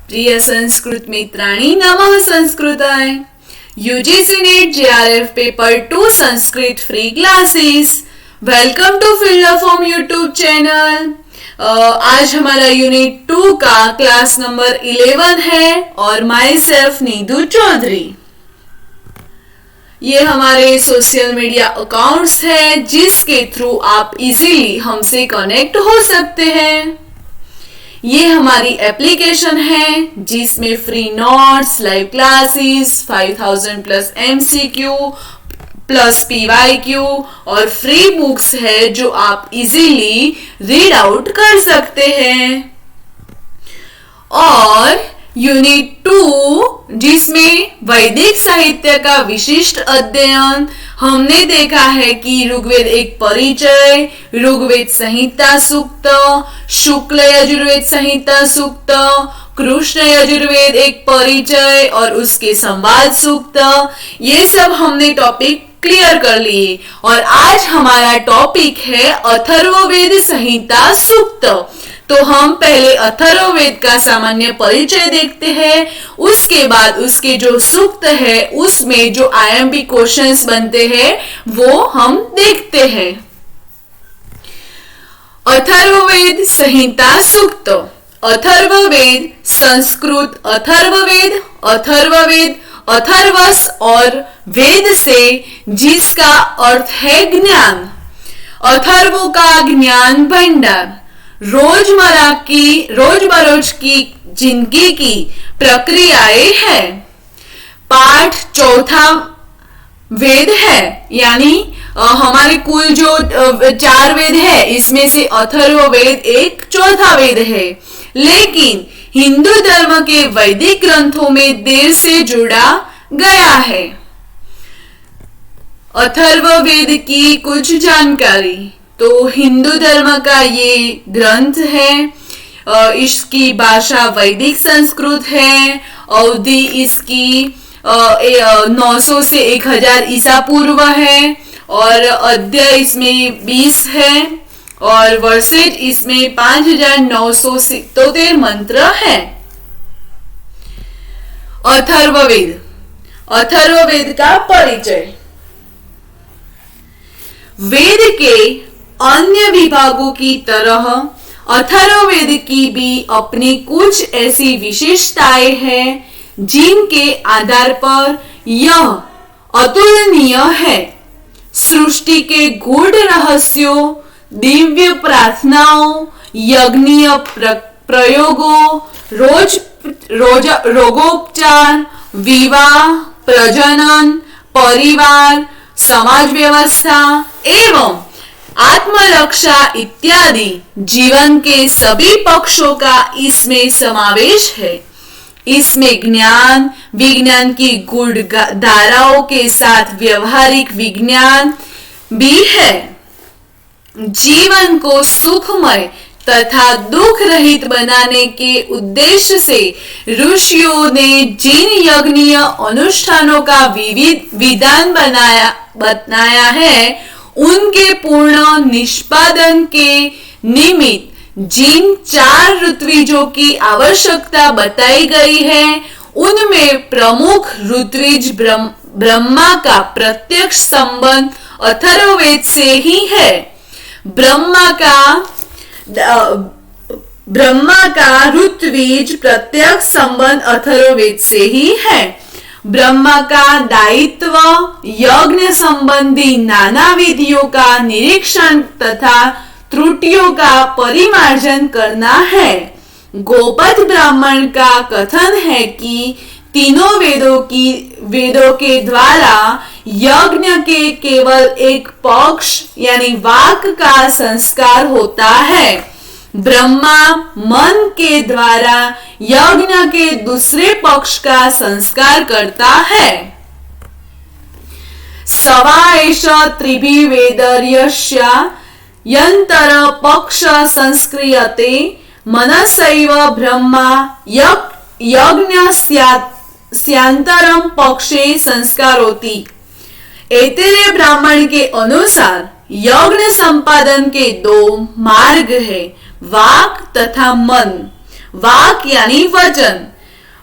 प्रिय संस्कृत मित्राणि नमः संस्कृताय। UGC NET JRF paper 2 Sanskrit free classes. Welcome to fill the form YouTube channel. आज हमारा यूनिट 2 का क्लास नंबर 11 है और माई सेल्फ नीतू चौधरी। ये हमारे सोशल मीडिया अकाउंट्स हैं जिसके थ्रू आप इजीली हमसे कनेक्ट हो सकते हैं। ये हमारी एप्लीकेशन है जिसमें free notes, live classes, 5000 plus MCQ plus PYQ और फ्री बुक्स है जो आप इजीली रीड आउट कर सकते हैं। और यूनिट 2 जिसमें वैदिक साहित्य का विशिष्ट अध्ययन, हमने देखा है कि ऋग्वेद एक परिचय, ऋग्वेद संहिता सूक्त, शुक्ल यजुर्वेद संहिता सूक्त, कृष्ण यजुर्वेद एक परिचय और उसके संवाद सूक्त, ये सब हमने टॉपिक क्लियर कर लिए। और आज हमारा टॉपिक है अथर्ववेद संहिता सूक्त। तो हम पहले अथर्ववेद का सामान्य परिचय देखते हैं, उसके बाद उसके जो सूक्त है उसमें जो IMP क्वेश्चंस बनते हैं वो हम देखते हैं। अथर्ववेद संहिता सूक्त। अथर्ववेद संस्कृत अथर्ववेद, अथर्ववेद अथर्वस और वेद से जिसका अर्थ है ज्ञान। अथर्वों का ज्ञान भंडार रोज की जिंदगी की प्रक्रियाएं है। पाठ चौथा वेद है, यानी हमारे कुल जो 4 वेद है इसमें से अथर्ववेद एक चौथा वेद है, लेकिन हिंदू धर्म के वैदिक ग्रंथों में देर से जुड़ा गया है। अथर्ववेद की कुछ जानकारी। तो हिंदू धर्म का ये ग्रंथ है। इसकी भाषा वैदिक संस्कृत है। अवधि इसकी 900 से 1000 ईसा पूर्व है और अध्याय इसमें 20 है और वर्सेज इसमें 5977 मंत्र है। अथर्ववेद। अथर्ववेद का परिचय। वेद के अन्य विभागों की तरह अथर्ववेद की भी अपनी कुछ ऐसी विशेषताएं हैं जिनके आधार पर यह अतुलनीय है। सृष्टि के गूढ़ रहस्यों, दिव्य प्रार्थनाओं, यज्ञीय प्रयोगों, रोगोपचार, विवाह, प्रजनन, परिवार, समाज व्यवस्था एवं आत्मरक्षा इत्यादि जीवन के सभी पक्षों का इसमें समावेश है। इसमें ज्ञान विज्ञान की गूढ़ धाराओं के साथ व्यवहारिक विज्ञान भी है। जीवन को सुखमय तथा दुख रहित बनाने के उद्देश्य से ऋषियों ने जिन यज्ञीय अनुष्ठानों का विधान बनाया है, उनके पूर्ण निष्पादन के निमित्त जिन 4 ऋत्विजों की आवश्यकता बताई गई है, उनमें प्रमुख ऋत्विज ब्रह्मा का प्रत्यक्ष संबंध अथर्ववेद से ही है। ब्रह्मा का ऋत्विज प्रत्यक्ष संबंध अथर्ववेद से ही है। ब्रह्मा का दायित्व यज्ञ संबंधी नाना विधियों का निरीक्षण तथा त्रुटियों का परिमार्जन करना है। गोपद ब्राह्मण का कथन है कि तीनों वेदों के द्वारा यज्ञ के केवल एक पक्ष यानी वाक का संस्कार होता है। ब्रह्मा मन के द्वारा यज्ञ के दूसरे पक्ष का संस्कार करता है। सवाएष त्रिभिवेदर्यस्य यंतर पक्ष संस्क्रियते मनसैव ब्रह्मा यज्ञ स्यांतरम पक्षे संस्कारोति। ऐतरेय ब्राह्मण के अनुसार यज्ञ संपादन के 2 मार्ग है, वाक तथा मन। वाक यानी वचन,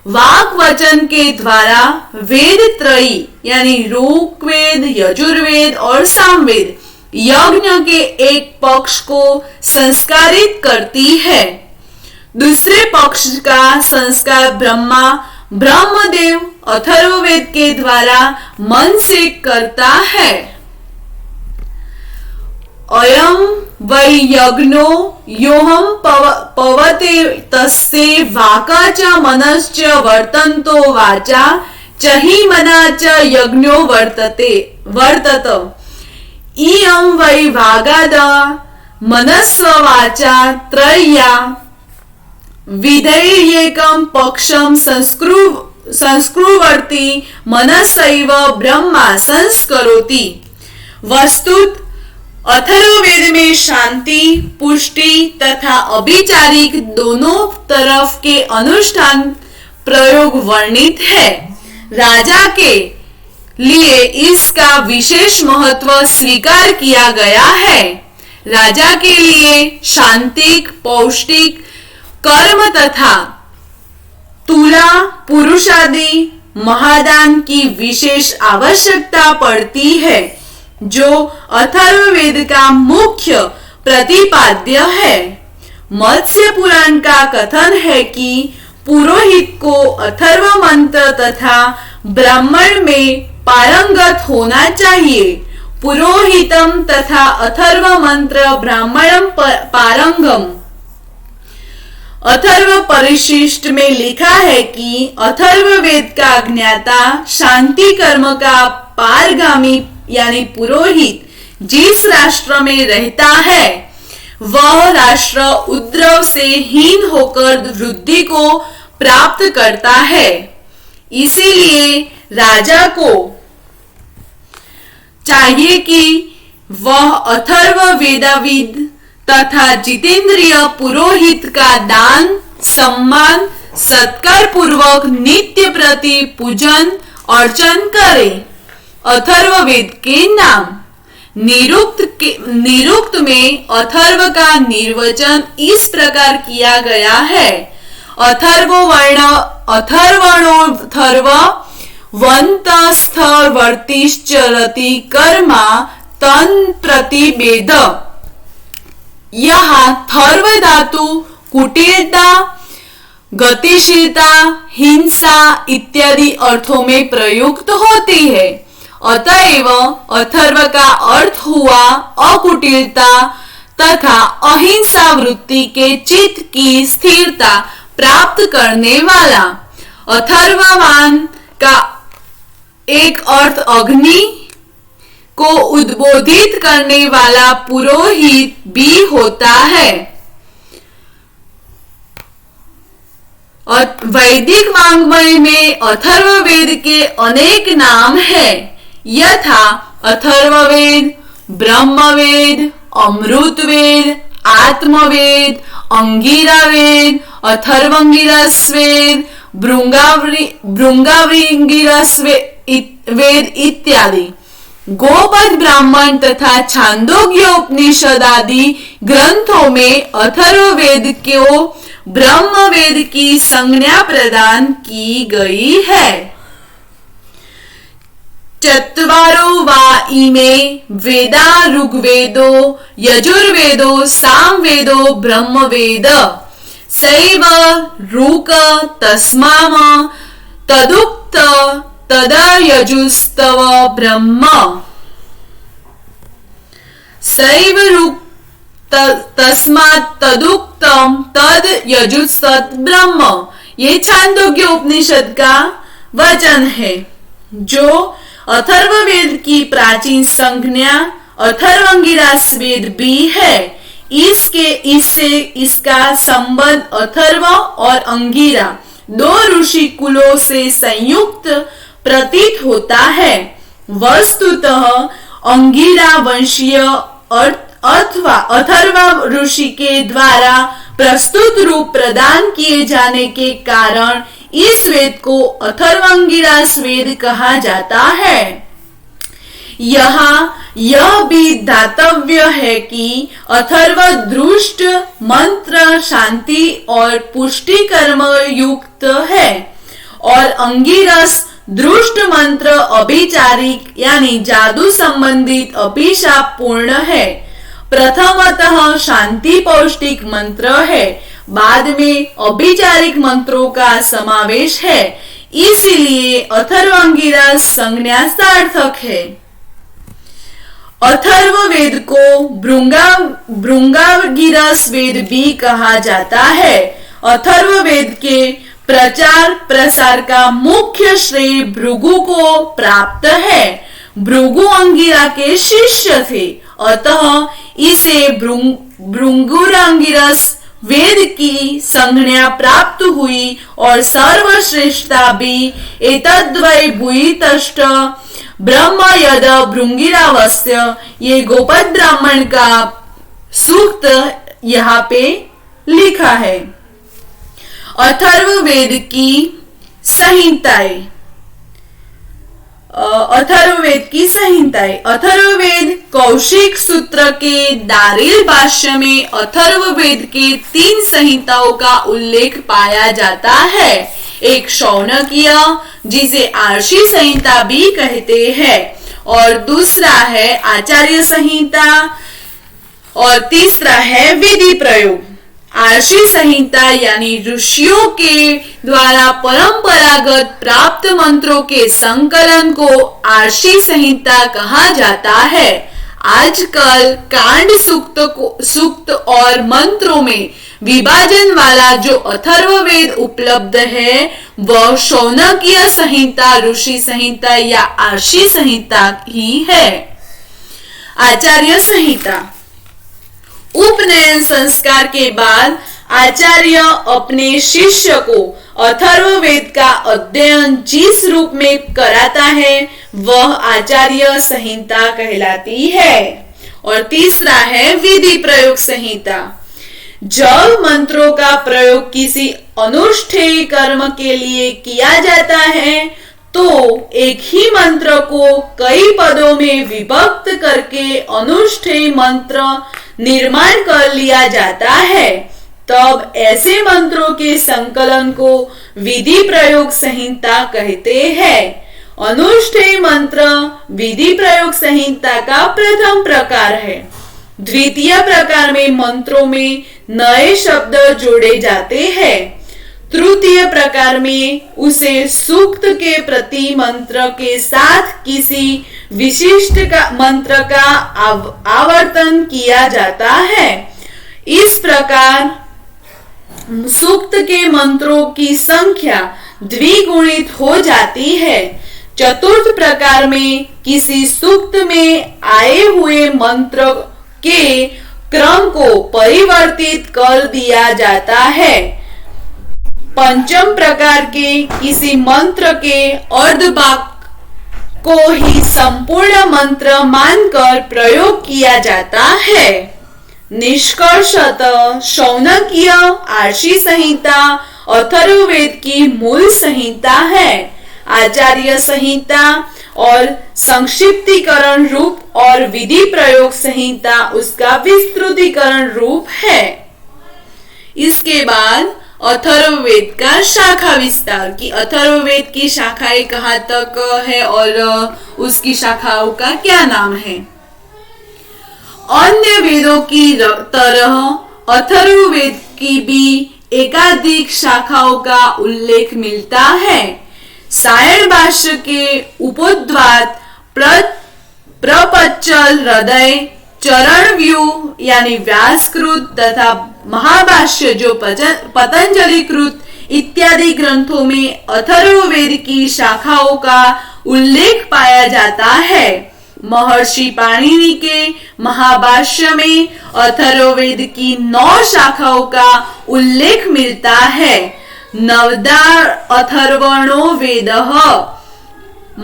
वाक वचन के द्वारा वेद त्रयी यानी ऋग्वेद, यजुर्वेद और सामवेद यज्ञ के एक पक्ष को संस्कारित करती है। दूसरे पक्ष का संस्कार ब्रह्मा ब्रह्मदेव अथर्ववेद के द्वारा मन से करता है। अयं वै यज्ञो योऽहं पवते तस्य वाका च मनश्च वर्तन्तो वाचा च हि मना च यज्ञो वर्तत इयं वै वागाद मनस्व वाचा त्रय्या विधैर्येकं पक्षं संस्कुर्वन्ति मनसैव ब्रह्मा संस्करोति। वस्तुत अथर्ववेद में शांति, पुष्टि तथा अभिचारिक दोनों तरफ के अनुष्ठान प्रयोग वर्णित है। राजा के लिए इसका विशेष महत्व स्वीकार किया गया है। राजा के लिए शांतिक, पौष्टिक कर्म तथा तुला पुरुषादि महादान की विशेष आवश्यकता पड़ती है, जो अथर्ववेद का मुख्य प्रतिपाद्य है। मत्स्य पुराण का कथन है कि पुरोहित को अथर्व मंत्र तथा ब्राह्मण में पारंगत होना चाहिए। पुरोहितम तथा अथर्व मंत्र ब्राह्मणम पारंगम। अथर्व परिशिष्ट में लिखा है कि अथर्ववेद का ज्ञाता शांति कर्म का पारगामी यानी पुरोहित जिस राष्ट्र में रहता है वह राष्ट्र उपद्रव से हीन होकर वृद्धि को प्राप्त करता है। इसीलिए राजा को चाहिए कि वह अथर्व वेदाविद तथा जितेंद्रिय पुरोहित का दान, सम्मान, सत्कार पूर्वक नित्य प्रति पूजन अर्चन करे। अथर्ववेद के नाम निरुक्त में अथर्व का निर्वचन इस प्रकार किया गया है। अथर्वणोऽथर्व वन्तस्थवर्तिश्चरति कर्मा तन् प्रतिवेद। यहाँ थर्व धातु कुटिलता, गतिशीलता, हिंसा इत्यादि अर्थों में प्रयुक्त होती है। अतएव अथर्व का अर्थ हुआ अकुटिलता तथा अहिंसा वृत्ति के चित्त की स्थिरता प्राप्त करने वाला। अथर्ववान का एक अर्थ अग्नि को उद्बोधित करने वाला पुरोहित भी होता है। वैदिक वाङ्मय में अथर्ववेद के अनेक नाम हैं, यथा अथर्ववेद, ब्रह्मवेद, अमृतवेद, आत्मवेद, अंगिरावेद, अथर्वंगिरस्वेद, भृंगाविंगिरस्वेद इत्यादि। गोपद ब्राह्मण तथा छांदोग्य उपनिषद आदि ग्रंथों में अथर्ववेद को ब्रह्मवेद की संज्ञा प्रदान की गई है। चत्वारो वा इमे वेदा ऋग्वेदो यजुर्वेदो सामवेदो ब्रह्मवेद सैव ऋक तस्माम तदुक्त तदा यजुस्तव ब्रह्म। सैव ऋक तस्मात् तदुक्तम तद यजुस्तद ब्रह्म। ये छांदोग्य उपनिषद का वचन है, जो अथर्ववेद की प्राचीन संज्ञा अथर्वंगिरास वेद भी है। इससे इसका संबंध अथर्व और अंगिरा दो ऋषि कुलों से संयुक्त प्रतीत होता है। वस्तुतः अंगिरा वंशीय अथवा अथर्व ऋषि के द्वारा प्रस्तुत रूप प्रदान किए जाने के कारण इस वेद को अथर्वंगिरास वेद कहा जाता है। यहाँ यह भी दातव्य है कि अथर्व दृष्ट मंत्र शांति और पुष्टि कर्म युक्त है। और अंगिरस दुष्ट मंत्र अभिचारिक यानी जादू संबंधित अभिशाप पूर्ण है। प्रथमतः शांति पौष्टिक मंत्र है, बाद में अभिचारिक मंत्रों का समावेश है, इसलिए अथर्वांगिरस संज्ञा सार्थक है। अथर्ववेद को भृंगागिरस वेद भी कहा जाता है। अथर्ववेद के प्रचार प्रसार का मुख्य श्रेय भृगु को प्राप्त है। भृगु अंगिरा के शिष्य थे, अतः इसे भृंगुरांगिरस वेद की संज्ञा प्राप्त हुई और सर्वश्रेष्ठता भी एतद्वै भूयितष्ट ब्रह्म यद भृंगिरावस्य, ये गोपद ब्राह्मण का सूक्त यहाँ पे लिखा है। अथर्ववेद की संहिताएं। अथर्ववेद कौशिक सूत्र के दारिल भाष्य में अथर्ववेद के 3 संहिताओं का उल्लेख पाया जाता है। एक शौनकीय, जिसे आर्षि संहिता भी कहते हैं, और दूसरा है आचार्य संहिता, और तीसरा है विधि प्रयोग। आर्षि संहिता यानी ऋषियों के द्वारा परंपरागत प्राप्त मंत्रों के संकलन को आर्षि संहिता कहा जाता है। आजकल कांड सूक्त और मंत्रों में विभाजन वाला जो अथर्ववेद उपलब्ध है वह शौनकीय संहिता, ऋषि संहिता या आर्षि संहिता ही है। आचार्य संहिता। उपनयन संस्कार के बाद आचार्य अपने शिष्य को अथर्ववेद का अध्ययन जिस रूप में कराता है वह आचार्य संहिता कहलाती है। और तीसरा है विधि प्रयोग संहिता। जब मंत्रों का प्रयोग किसी अनुष्ठेय कर्म के लिए किया जाता है तो एक ही मंत्र को कई पदों में विभक्त करके अनुष्ठेय मंत्र निर्माण कर लिया जाता है, तब ऐसे मंत्रों के संकलन को विधि प्रयोग संहिता कहते हैं। अनुष्ठेय मंत्र विधि प्रयोग संहिता का प्रथम प्रकार है। द्वितीय प्रकार में मंत्रों में नए शब्द जोड़े जाते हैं। तृतीय प्रकार में उसे सूक्त के प्रति मंत्र के साथ किसी विशिष्ट मंत्र का आवर्तन किया जाता है। इस प्रकार सूक्त के मंत्रों की संख्या द्विगुणित हो जाती है। चतुर्थ प्रकार में किसी सूक्त में आए हुए मंत्र के क्रम को परिवर्तित कर दिया जाता है। पंचम प्रकार के किसी मंत्र के अर्धभाग को ही संपूर्ण मंत्र मानकर प्रयोग किया जाता है। निष्कर्षतः शौनकीय आर्षि संहिता अथर्ववेद की मूल संहिता है। आचार्य संहिता और संक्षिप्तीकरण रूप और विधि प्रयोग संहिता उसका विस्तृतीकरण रूप है। इसके बाद अथर्ववेद का शाखा विस्तार की अथर्ववेद की शाखाएं कहाँ तक है और उसकी शाखाओं का क्या नाम है। अन्य वेदों की तरह अथर्ववेद की भी एकाधिक शाखाओं का उल्लेख मिलता है। सायण भाष्य के उपोद्घात, प्रपंचल, हृदय, चरण व्यूह यानी व्यासकृत तथा महाभाष्य जो पतंजलि कृत इत्यादि ग्रंथों में अथर्ववेद की शाखाओं का उल्लेख पाया जाता है। महर्षि पाणिनि के महाभाष्य में अथर्ववेद की 9 शाखाओं का उल्लेख मिलता है। नवदा अथर्वणो वेदः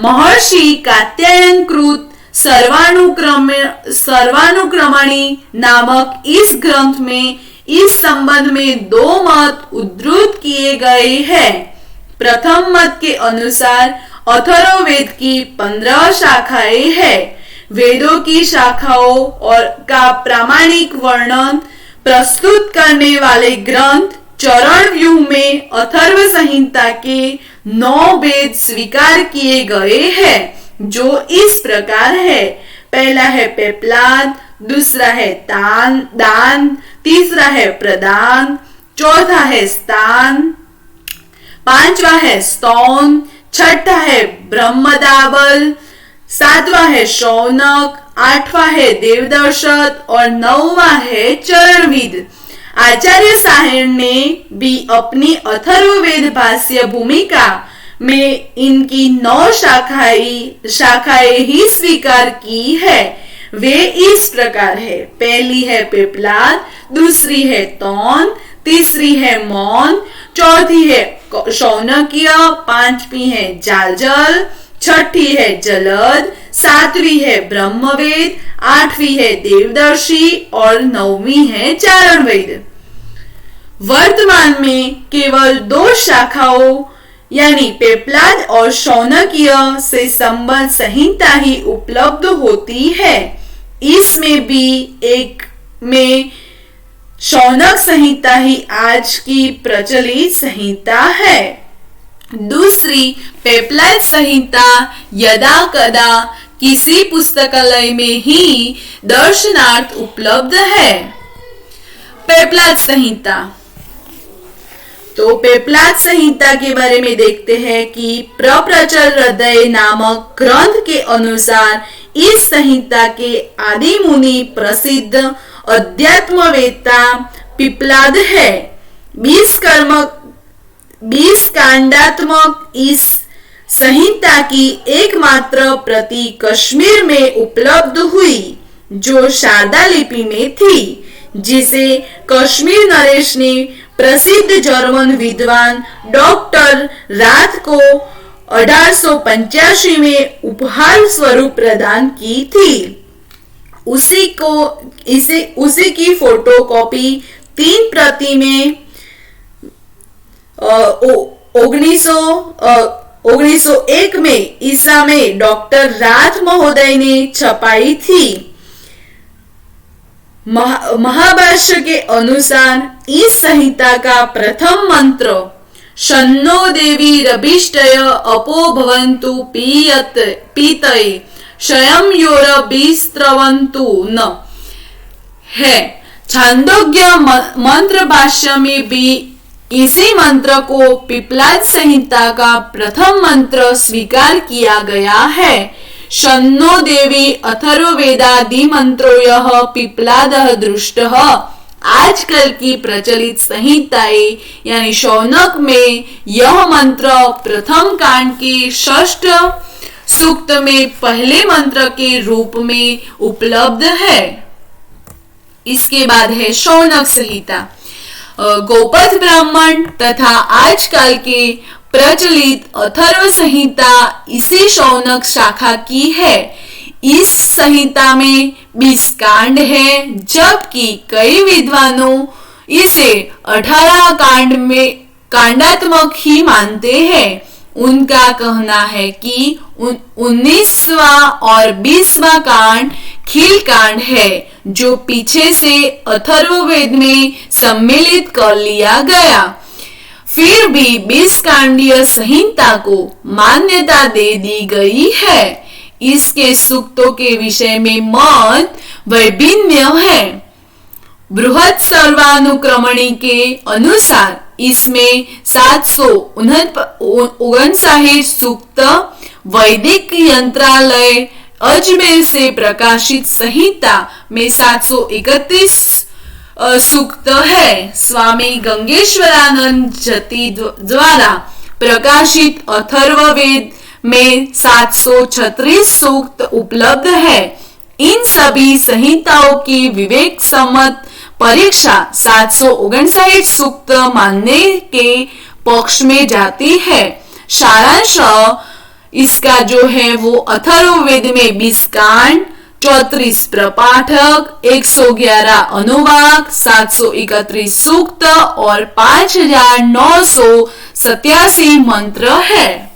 महर्षि कात्यायन कृत सर्वानुक्रमणि नामक इस ग्रंथ में इस संबंध में 2 मत उद्धृत किए गए हैं। प्रथम मत के अनुसार अथर्ववेद की 15 शाखाएं हैं। वेदों की शाखाओं और का प्रामाणिक वर्णन प्रस्तुत करने वाले ग्रंथ चरण व्यूह में अथर्व संहिता के 9 वेद स्वीकार किए गए हैं, जो इस प्रकार है। पहला है पेपलाद, दूसरा है दान, तीसरा है प्रदान, चौथा है स्थान, पांचवा है स्तौन, छठा है ब्रह्मदाबल, सातवां है शौनक, आठवां है देवदर्शक और नौवां है चरणविद। आचार्य सायण ने भी अपनी अथर्ववेद भाष्य भूमिका में इनकी 9 शाखाएं ही स्वीकार की है। वे इस प्रकार है। पहली है पेपलाद, दूसरी है तौन, तीसरी है मौन, चौथी है शौनकीय, पांचवी है जाजल, छठी है जलद, सातवीं है ब्रह्मवेद, आठवीं है देवदर्शी और नौवीं है चारणवेद। वर्तमान में केवल 2 शाखाओं यानी पेपलाद और शौनकीय से संबद्ध संहिता ही उपलब्ध होती है। इसमें भी एक में शौनक संहिता ही आज की प्रचलित संहिता है। दूसरी पेपलाद संहिता यदा कदा किसी पुस्तकालय में ही दर्शनार्थ उपलब्ध है। पेपलाद संहिता, तो पेपलाद संहिता के बारे में देखते हैं कि प्रप्रचल हृदय नामक ग्रंथ के अनुसार इस संहिता के आदि मुनि प्रसिद्ध अध्यात्मवेत्ता पिपलाद है। 20 कांडात्मक इस संहिता की एकमात्र प्रति कश्मीर में उपलब्ध हुई, जो शारदा लिपि में थी, जिसे कश्मीर नरेश ने प्रसिद्ध जर्मन विद्वान डॉक्टर राथ को 1885 में उपहार स्वरूप प्रदान की थी। उसी की फोटोकॉपी 3 प्रति में 1901 में ईसा में डॉक्टर राथ महोदय ने छपाई थी। महाभाष्य के अनुसार इस संहिता का प्रथम मंत्र शन्नो देवी रभिष्टय अपो भवन्तु पीतये शयं योरभिस्रवन्तु न है। छांदोग्य मंत्र भाष्य में भी इसी मंत्र को पिपलाद संहिता का प्रथम मंत्र स्वीकार किया गया है। शन्नो देवी अथर्ववेदादि मंत्रोयः पिपलादः दृष्टः। आजकल की प्रचलित संहिताएं यानी शौनक में यह मंत्र प्रथम कांड के 6ठ सूक्त में पहले मंत्र के रूप में उपलब्ध है। इसके बाद है शौनक संहिता। गोपथ ब्राह्मण तथा आजकल के प्रचलित अथर्व संहिता इसी शौनक शाखा की है। इस संहिता में 20 कांड है, जबकि कई विद्वानों इसे 18 कांडात्मक ही मानते हैं। उनका कहना है कि 19वां और 20वां कांड खील कांड है, जो पीछे से अथर्ववेद में सम्मिलित कर लिया गया। फिर भी 20 कांडीय संहिता को मान्यता दे दी गई है। इसके सूक्तों के विषय में मत वैभिन्न है। बृहत् सर्वानुक्रमणी के अनुसार इसमें 759 सूक्त, वैदिक यंत्रालय अजमेर से प्रकाशित संहिता में 731 सूक्त है। स्वामी गंगेश्वरानंद जति द्वारा प्रकाशित अथर्ववेद में 736 सूक्त उपलब्ध है। इन सभी संहिताओं की विवेक सम्मत परीक्षा 759 सूक्त मानने के पक्ष में जाती है। सारांश इसका जो है वो अथर्ववेद में 20 कांड, 34 प्रपाठक, 111 अनुवाक, 731 सूक्त और 5987 मंत्र है।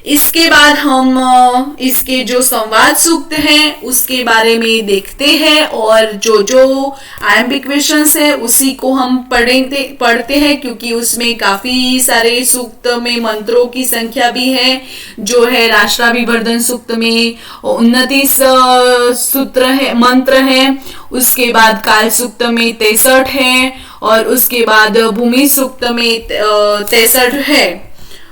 इसके बाद हम इसके जो संवाद सूक्त हैं उसके बारे में देखते हैं और जो आयम्बिक क्वेश्चंस है उसी को हम पढ़ते हैं, क्योंकि उसमें काफी सारे सूक्त में मंत्रों की संख्या भी है। जो है राष्ट्राभिवर्धन सूक्त में 29 सूत्र है, मंत्र है। उसके बाद काल सूक्त में 63 है और उसके बाद भूमि सूक्त में 63 है।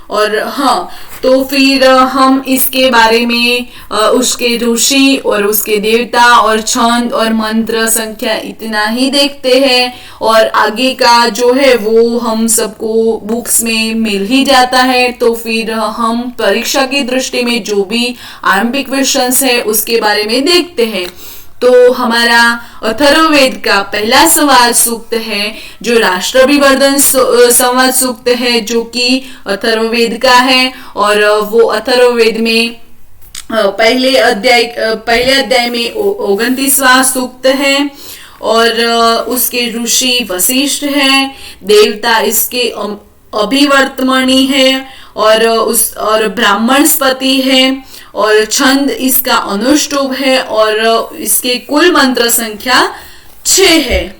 और हाँ, तो फिर हम इसके बारे में उसके ऋषि और उसके देवता और छंद और मंत्र संख्या इतना ही देखते हैं, और आगे का जो है वो हम सबको बुक्स में मिल ही जाता है। तो फिर हम परीक्षा की दृष्टि में जो भी आरंभिक क्वेश्चंस है उसके बारे में देखते हैं। तो हमारा अथर्ववेद का पहला संवाद सूक्त है जो राष्ट्राभिवर्धन संवाद सूक्त है, जो कि अथर्ववेद का है। और वो अथर्ववेद में पहले अध्याय में 29वां सूक्त है। और उसके ऋषि वशिष्ठ है, देवता इसके अभिवर्तमणि है और ब्राह्मणस्पति है, और छंद इसका अनुष्टुभ है, और इसके कुल मंत्र संख्या 6 है।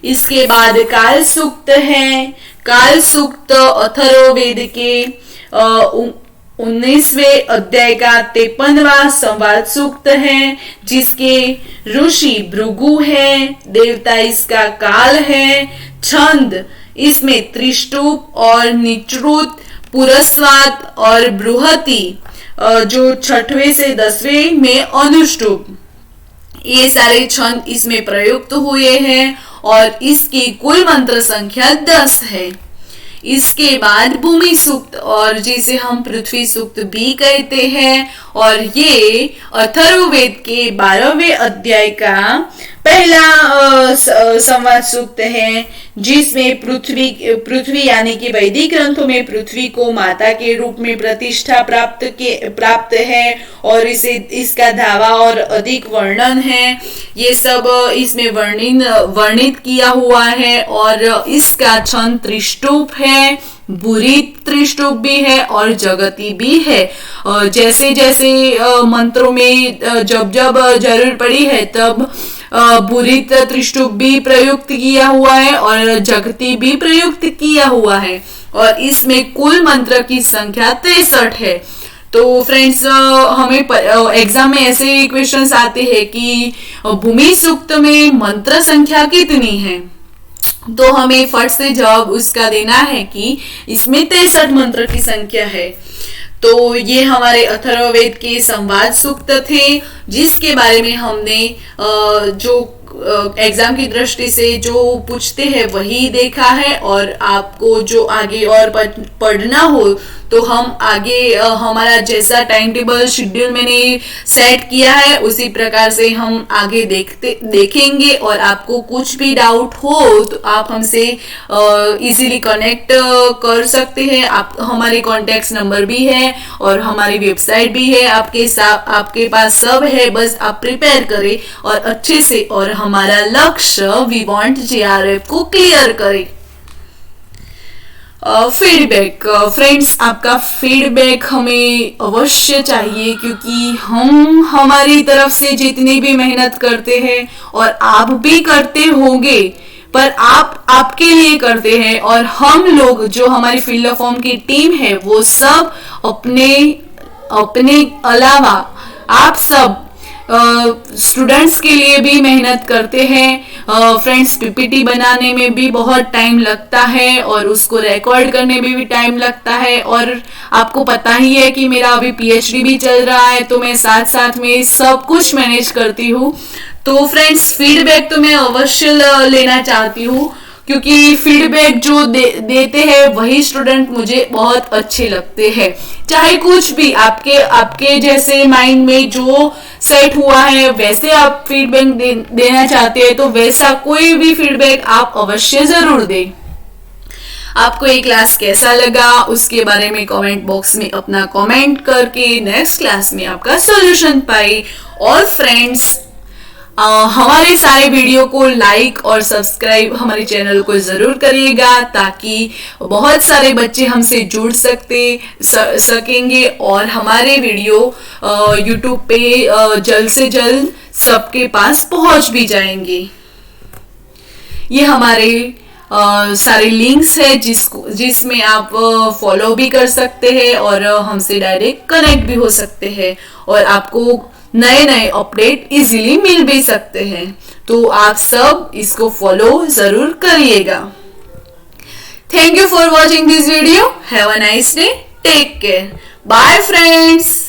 इसके बाद काल सूक्त है। काल सूक्त अथर्ववेद के 19वें अध्याय का 53वां संवाद सूक्त है, जिसके ऋषि भृगु है, देवता इसका काल है, छंद इसमें त्रिष्टुप और निचृत, पुरस्वात और बृहति जो 6वें से 10वें में अनुष्टुप, ये सारे छंद इसमें प्रयुक्त हुए हैं और इसकी कुल मंत्र संख्या 10 है। इसके बाद भूमि सूक्त, और जिसे हम पृथ्वी सूक्त भी कहते हैं, और ये अथर्ववेद के 12वें अध्याय का पहला संवाद सूक्त है, जिसमें पृथ्वी यानी कि वैदिक ग्रंथों में पृथ्वी को माता के रूप में प्रतिष्ठा प्राप्त है, और इसका धावा और अधिक वर्णन है। ये सब इसमें वर्णित किया हुआ है। और इसका छंद त्रिष्टुप है, बुरी त्रिष्टुप भी है और जगती भी है। जैसे जैसे मंत्रों में जब जरूर पड़ी है तब बुरी त्रिष्टुप भी प्रयुक्त किया हुआ है और जगती भी प्रयुक्त किया हुआ है। और इसमें कुल मंत्र की संख्या 63 है। तो फ्रेंड्स, हमें एग्जाम में ऐसे क्वेश्चंस आते हैं कि भूमि सूक्त में मंत्र संख्या कितनी है, तो हमें फट से जवाब उसका देना है कि इसमें 63 मंत्र की संख्या है। तो ये हमारे अथर्ववेद के संवाद सूक्त थे, जिसके बारे में हमने जो एग्जाम की दृष्टि से जो पूछते हैं वही देखा है। और आपको जो आगे और पढ़ना हो तो हम आगे हमारा जैसा टाइम टेबल शेड्यूल मैंने सेट किया है उसी प्रकार से हम आगे देखेंगे। और आपको कुछ भी डाउट हो तो आप हमसे इजीली कनेक्ट कर सकते हैं। आप हमारे कॉन्टेक्ट नंबर भी है और हमारी वेबसाइट भी है, आपके पास सब है। बस आप प्रिपेयर करें और अच्छे से, और हमारा लक्ष्य वी वांट जेआरएफ को क्लियर करें। फीडबैक, फ्रेंड्स, आपका फीडबैक हमें अवश्य चाहिए, क्योंकि हम हमारी तरफ से जितनी भी मेहनत करते हैं और आप भी करते होंगे, पर आप आपके लिए करते हैं, और हम लोग जो हमारी फील्ड ऑफ फॉर्म की टीम है वो सब अपने अलावा आप सब स्टूडेंट्स के लिए भी मेहनत करते हैं। फ्रेंड्स, पीपीटी बनाने में भी बहुत टाइम लगता है और उसको रिकॉर्ड करने में भी टाइम लगता है। और आपको पता ही है कि मेरा अभी पीएचडी भी चल रहा है, तो मैं साथ साथ में सब कुछ मैनेज करती हूँ। तो फ्रेंड्स, फीडबैक तो मैं अवश्य लेना चाहती हूँ, क्योंकि फीडबैक जो देते हैं वही स्टूडेंट मुझे बहुत अच्छे लगते हैं। चाहे कुछ भी आपके जैसे माइंड में जो सेट हुआ है वैसे आप फीडबैक देना चाहते हैं, तो वैसा कोई भी फीडबैक आप अवश्य जरूर दें। आपको ये क्लास कैसा लगा उसके बारे में कमेंट बॉक्स में अपना कमेंट करके नेक्स्ट क्लास में आपका सॉल्यूशन पाए। और फ्रेंड्स, हमारे सारे वीडियो को लाइक और सब्सक्राइब हमारे चैनल को जरूर करिएगा, ताकि बहुत सारे बच्चे हमसे जुड़ सकेंगे और हमारे वीडियो यूट्यूब पे जल्द से जल्द सबके पास पहुंच भी जाएंगे। ये हमारे सारे लिंक्स है जिसमें आप फॉलो भी कर सकते हैं और हमसे डायरेक्ट कनेक्ट भी हो सकते हैं और आपको नए नए अपडेट इजीली मिल भी सकते हैं। तो आप सब इसको फॉलो जरूर करिएगा। Thank you for watching this video. Have a nice day. Take care. Bye friends.